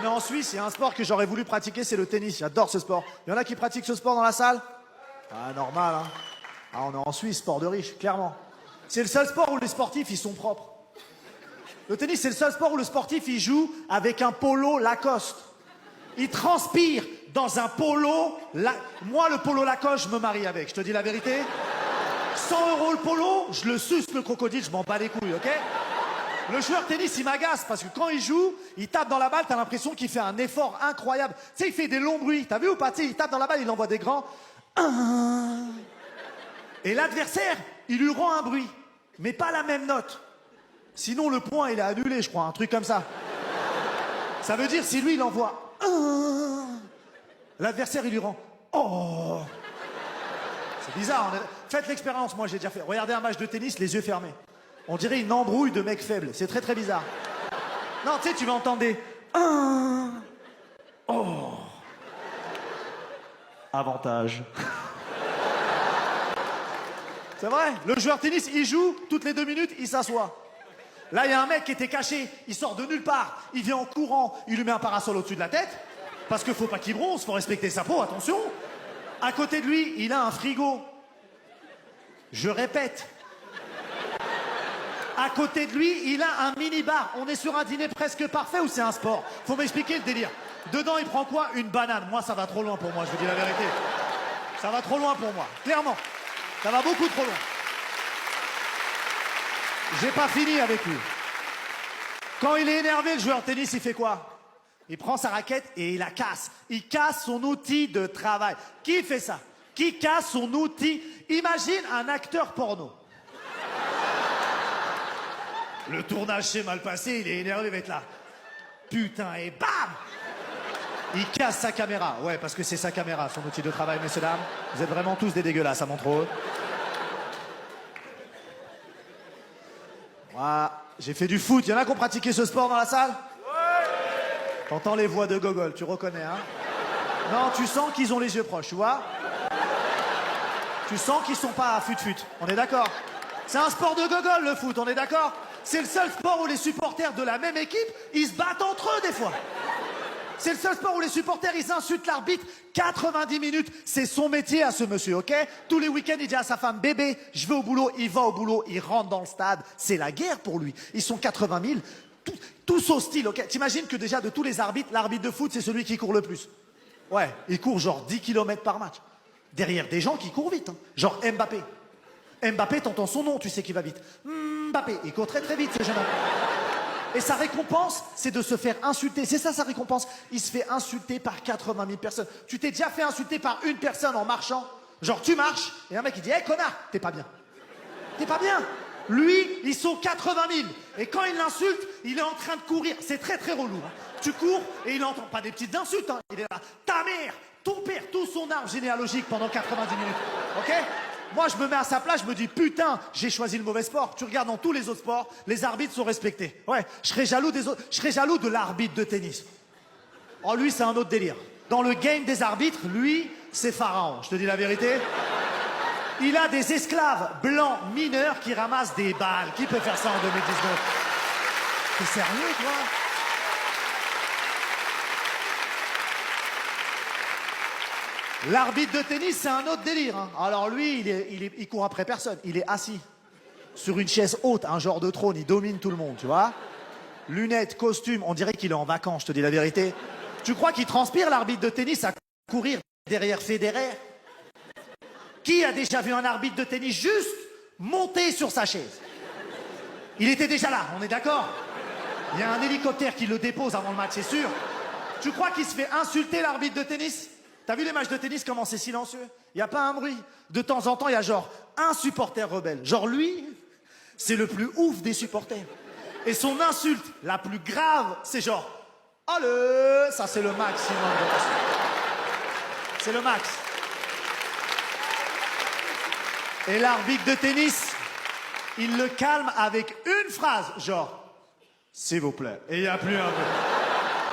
On est en Suisse, il y a un sport que j'aurais voulu pratiquer, c'est le tennis. J'adore ce sport. Il y en a qui pratiquent ce sport dans la salle? Ah, normal, hein. Ah, on est en Suisse, sport de riche, clairement. C'est le seul sport où les sportifs, ils sont propres. Le tennis, c'est le seul sport où le sportif, il joue avec un polo Lacoste. Il transpire dans un polo... Moi, le polo Lacoste, je me marie avec, je te dis la vérité. 100 € le polo, je le suce le crocodile, je m'en bats les couilles, ok? Le joueur de tennis, il m'agace parce que quand il joue, il tape dans la balle, t'as l'impression qu'il fait un effort incroyable. Tu sais, il fait des longs bruits, t'as vu ou pas? Tu sais, il tape dans la balle, il envoie des grands... Et l'adversaire, il lui rend un bruit, mais pas la même note. Sinon, le point, il est annulé, je crois, un truc comme ça. Ça veut dire, si lui, il envoie... L'adversaire, il lui rend... Oh. C'est bizarre. Faites l'expérience, moi, j'ai déjà fait. Regardez un match de tennis, les yeux fermés. On dirait une embrouille de mecs faibles. C'est très, très bizarre. Non, tu sais, tu vas entendre des... Oh. Avantage. C'est vrai. Le joueur de tennis, il joue, toutes les 2 minutes, il s'assoit. Là, il y a un mec qui était caché, il sort de nulle part, il vient en courant, il lui met un parasol au-dessus de la tête, parce qu'il faut pas qu'il bronze, faut respecter sa peau, attention. À côté de lui, il a un frigo. Je répète. À côté de lui, il a un mini-bar. On est sur un dîner presque parfait ou c'est un sport? Faut m'expliquer le délire. Dedans, il prend quoi? Une banane. Moi, ça va trop loin pour moi, je vous dis la vérité. Ça va trop loin pour moi, clairement. Ça va beaucoup trop loin. J'ai pas fini avec lui. Quand il est énervé, le joueur de tennis, il fait quoi? Il prend sa raquette et il la casse. Il casse son outil de travail. Qui fait ça? Qui casse son outil? Imagine un acteur porno. Le tournage s'est mal passé, il est énervé, il va être là. Putain, et bam! Il casse sa caméra. Ouais, parce que c'est sa caméra, son outil de travail, messieurs, dames. Vous êtes vraiment tous des dégueulasses, à mon trop. Voilà. J'ai fait du foot. Il y en a qui ont pratiqué ce sport dans la salle? Ouais. T'entends les voix de gogol, tu reconnais, hein? Non, tu sens qu'ils ont les yeux proches, tu vois? Tu sens qu'ils sont pas à fut-fut. On est d'accord? C'est un sport de gogol, le foot, on est d'accord? C'est le seul sport où les supporters de la même équipe, ils se battent entre eux des fois. C'est le seul sport où les supporters, ils insultent l'arbitre 90 minutes. C'est son métier à ce monsieur, ok? Tous les week-ends, il dit à sa femme, bébé, je vais au boulot. Il va au boulot, il rentre dans le stade. C'est la guerre pour lui. Ils sont 80 000, tous hostiles, ok? T'imagines que déjà, de tous les arbitres, l'arbitre de foot, c'est celui qui court le plus. Ouais, il court genre 10 km par match. Derrière des gens qui courent vite, hein. Genre Mbappé. Mbappé, t'entends son nom, tu sais qu'il va vite. Mbappé, il court très très vite, ce jeune homme. Et sa récompense, c'est de se faire insulter. C'est ça sa récompense. Il se fait insulter par 80 000 personnes. Tu t'es déjà fait insulter par une personne en marchant? Genre tu marches, et un mec il dit, hé connard, t'es pas bien. T'es pas bien. Lui, ils sont 80 000. Et quand il l'insulte, il est en train de courir. C'est très très relou, hein. Tu cours et il n'entend pas des petites insultes, hein. Il est là, ta mère, ton père, tout son arbre généalogique pendant 90 minutes. Ok? Moi, je me mets à sa place, je me dis, putain, j'ai choisi le mauvais sport. Tu regardes dans tous les autres sports, les arbitres sont respectés. Ouais, je serais jaloux des autres, je serais jaloux de l'arbitre de tennis. Oh, lui, c'est un autre délire. Dans le game des arbitres, lui, c'est Pharaon, je te dis la vérité. Il a des esclaves blancs mineurs qui ramassent des balles. Qui peut faire ça en 2019? T'es sérieux, toi? L'arbitre de tennis, c'est un autre délire, hein. Alors lui, il court après personne. Il est assis sur une chaise haute, un genre de trône. Il domine tout le monde, tu vois. Lunettes, costume, on dirait qu'il est en vacances, je te dis la vérité. Tu crois qu'il transpire, l'arbitre de tennis, à courir derrière Federer? Qui a déjà vu un arbitre de tennis juste monter sur sa chaise? Il était déjà là, on est d'accord? Il y a un hélicoptère qui le dépose avant le match, c'est sûr. Tu crois qu'il se fait insulter, l'arbitre de tennis? T'as vu les matchs de tennis, comment c'est silencieux? Il n'y a pas un bruit. De temps en temps, il y a genre un supporter rebelle. Genre lui, c'est le plus ouf des supporters. Et son insulte la plus grave, c'est genre « Allez !» Ça, c'est le maximum de l'insulte. C'est le max. Et l'arbitre de tennis, il le calme avec une phrase, genre « S'il vous plaît ». Et il n'y a plus un peu.